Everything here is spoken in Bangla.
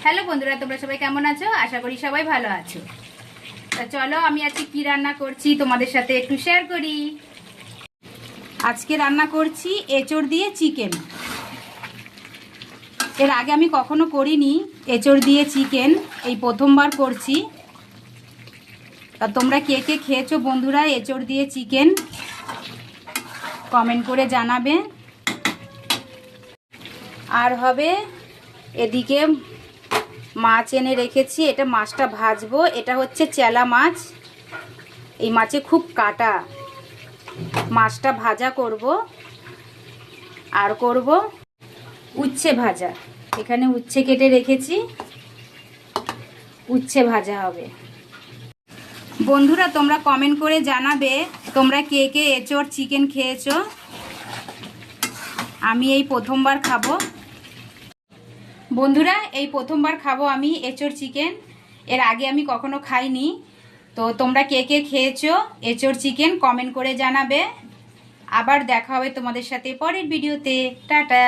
হ্যালো বন্ধুরা, তোমরা সবাই কেমন আছো? আশা করি সবাই ভালো আছো। তা চলো আমি আজকে কি রান্না করছি তোমাদের সাথে একটু শেয়ার করি। আজকে রান্না করছি এঁচড় দিয়ে চিকেন। এর আগে আমি কখনো করিনি এঁচড় দিয়ে চিকেন, এই প্রথমবার করছি। তা তোমরা কে কে খেয়েছো বন্ধুরা এঁচড় দিয়ে চিকেন, কমেন্ট করে জানাবে। আর হবে এদিকে মাছ এনে রেখেছি, এটা মাছটা ভাজবো। এটা হচ্ছে চেলা মাছ, এই মাছে খুব কাটা। মাছটা ভাজা করব। আর করব উচ্ছে ভাজা, এখানে উচ্ছে কেটে রেখেছি, উচ্ছে ভাজা হবে। বন্ধুরা তোমরা কমেন্ট করে জানাবে তোমরা কে কে এঁচড় চিকেন খেয়েছো। আমি এই প্রথমবার খাবো বন্ধুরা, এই প্রথমবার খাবো আমি এঁচড় চিকেন। এর আগে আমি কখনো খাইনি। তো তোমরা কে কে খেয়েছো এঁচড় চিকেন কমেন্ট করে জানাবে। আবার দেখা হবে তোমাদের সাথে পরের ভিডিওতে। টাটা।